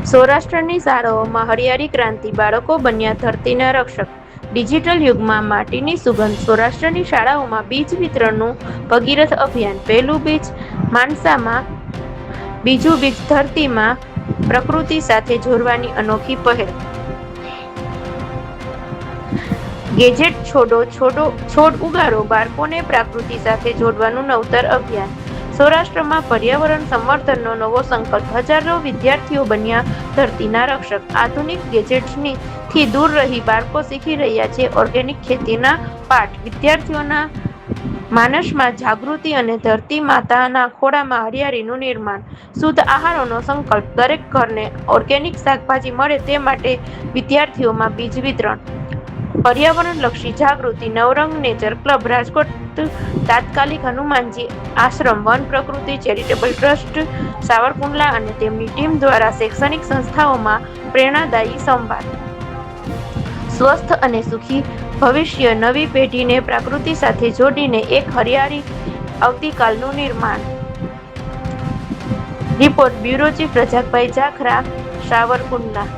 સૌરાષ્ટ્રની શાળાઓમાં હરિયાળી ક્રાંતિ, બાળકો બન્યા ધરતીના રક્ષક. ડિજિટલ યુગમાં માટીની સુગંધ, સૌરાષ્ટ્રની શાળાઓમાં બીજ વિતરણનું ભગીરથ અભિયાન. પહેલું બીજ માનસામાં, બીજું બીજ ધરતીમાં, પ્રકૃતિ સાથે જોડવાની અનોખી પહેલ. ગેજેટ છોડો, છોડ ઉગાડો, બાળકોને પ્રકૃતિ સાથે જોડવાનું નવતર અભિયાન. સૌરાષ્ટ્રમાં પર્યાવરણ સંવર્ધનનો નવો સંકલ્પ, હજારો વિદ્યાર્થીઓ બન્યા ધરતીના રક્ષક. આધુનિક ગેજેટ્સથી દૂર રહી બાળકો શીખી રહ્યા છે ઓર્ગેનિક ખેતીના પાઠ. વિદ્યાર્થીઓના માનસમાં જાગૃતિ અને ધરતી માતાના ખોળામાં હરિયાળીનું નિર્માણ. શુદ્ધ આહારનો સંકલ્પ, દરેક ઘરને ઓર્ગેનિક શાકભાજી મળે તે માટે વિદ્યાર્થીઓમાં બીજ વિતરણ. પર્યાવરણલક્ષી જાગૃતિ, નવરંગ નેચર ક્લબ રાજકોટ, તાત્કાલિક હનુમાનજી આશ્રમ, વન પ્રકૃતિ ચેરિટેબલ ટ્રસ્ટ સાવરકુંડલા અને તેમની ટીમ દ્વારા શૈક્ષણિક સંસ્થાઓમાં પ્રેરણાદાયી સંવાદ. સ્વસ્થ અને સુખી ભવિષ્ય, નવી પેઢીને પ્રકૃતિ સાથે જોડીને એક હરિયાળી આવતીકાલનું નિર્માણ. Report bureau chief Rajakbhai Jakhra, Savarkundla.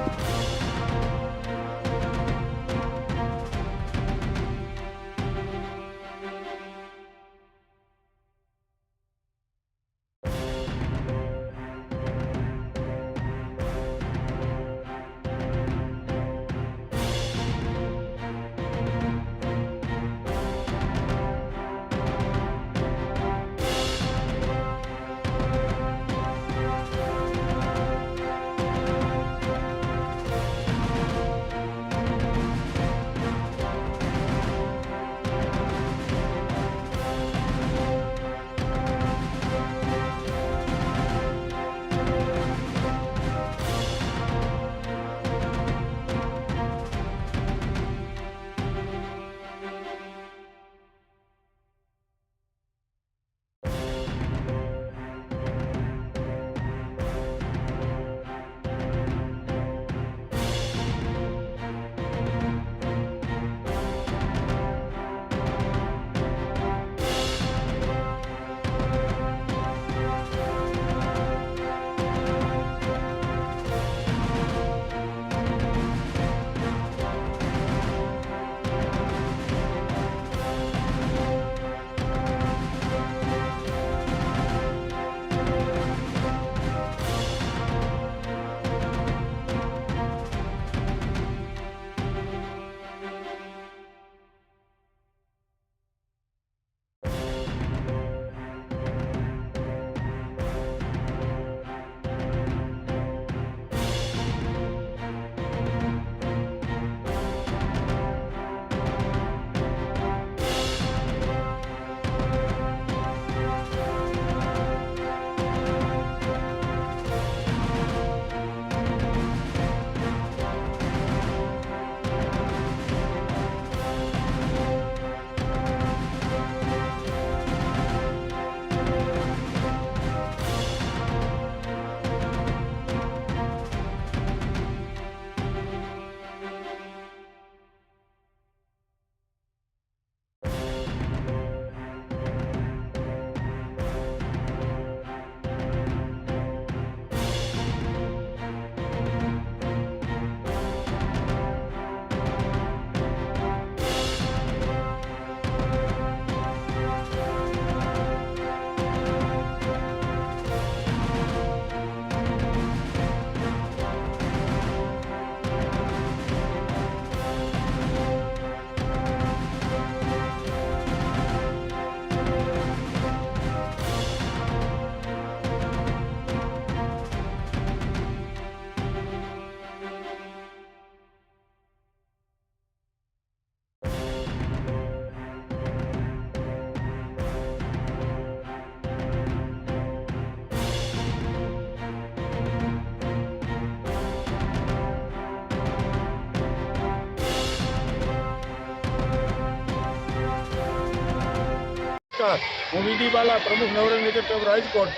હું વીડી બાલા, પ્રમુખ નવરંગ નેચર ક્લબ રાજકોટ.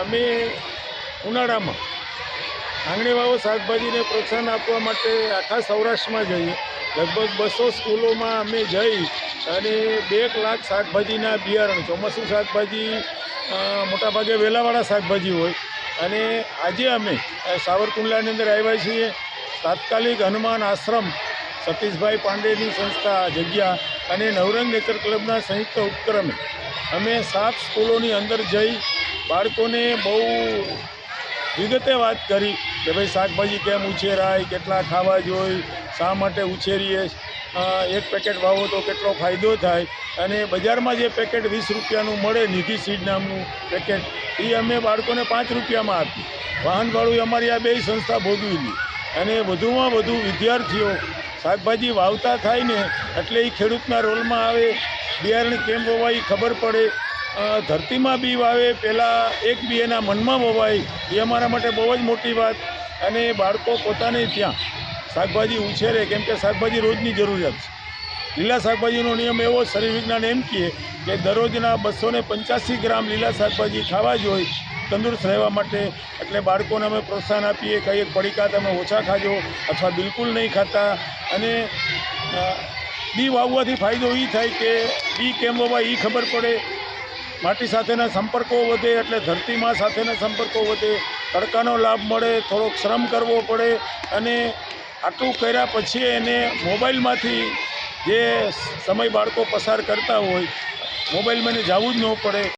અમે ઉનાળામાં આંગણે વાવો શાકભાજીને પ્રોત્સાહન આપવા માટે આખા સૌરાષ્ટ્રમાં જઈએ. લગભગ 200 સ્કૂલોમાં અમે જઈ અને 2 લાખ શાકભાજીના બિયારણ, ચોમાસું શાકભાજી મોટાભાગે વેલાવાળા શાકભાજી હોય અને આજે અમે સાવરકુંડલાની અંદર આવ્યા છીએ. તાત્કાલિક હનુમાન આશ્રમ સતીશભાઈ પાંડેની સંસ્થા જગ્યા અને નવરંગ નેચર ક્લબના સંયુક્ત ઉપક્રમે અમે 7 સ્કૂલોની અંદર જઈ બાળકોને બહુ વિગતે વાત કરી કે ભાઈ શાકભાજી કેમ ઉછેરાય, કેટલા ખાવા જોઈએ, શા માટે ઉછેરીએ, એક પેકેટ વાવો તો કેટલો ફાયદો થાય, અને બજારમાં જે પેકેટ 20 રૂપિયાનું મળે નિધિ સીડ નામનું પેકેટ, એ અમે બાળકોને 5 રૂપિયામાં આપી. વાહન ભાડું અમારી આ 2 સંસ્થા ભોગવી લી. અને વધુમાં વધુ વિદ્યાર્થીઓ શાકભાજી વાવતા થાય ને એટલે એ ખેડૂતના રોલમાં આવે, બિયારણ કેમ વવાય ખબર પડે, ધરતીમાં બી વાવે પહેલાં એક બી એના મનમાં વવાય, એ અમારા માટે બહુ જ મોટી વાત. અને બાળકો પોતાને ત્યાં શાકભાજી ઉછેરે, કેમ કે શાકભાજી રોજની જરૂરિયાત છે. લીલા શાકભાજીનો નિયમ એવો, શરીર વિજ્ઞાન એમ કહે કે દરરોજના 285 ગ્રામ લીલા શાકભાજી ખાવા જોઈએ તંદુરસ્ત રહેવા માટે. એટલે બાળકોને અમે પ્રોત્સાહન આપીએ, કહીએ પડીકા તમે ઓછા ખાજો અથવા બિલકુલ નહીં ખાતા. અને બી વાવવાથી ફાયદો એ થાય કે બી કેમ વવાય એ ખબર પડે, માટી સાથેના સંપર્કો વધે એટલે ધરતીમાં સાથેના સંપર્કો વધે, તડકાનો લાભ મળે, થોડોક શ્રમ કરવો પડે. અને આટલું કર્યા પછી એને મોબાઈલમાંથી જે સમય બાળકો પસાર કરતા હોય, મોબાઈલમાં એને જવું જ ન પડે.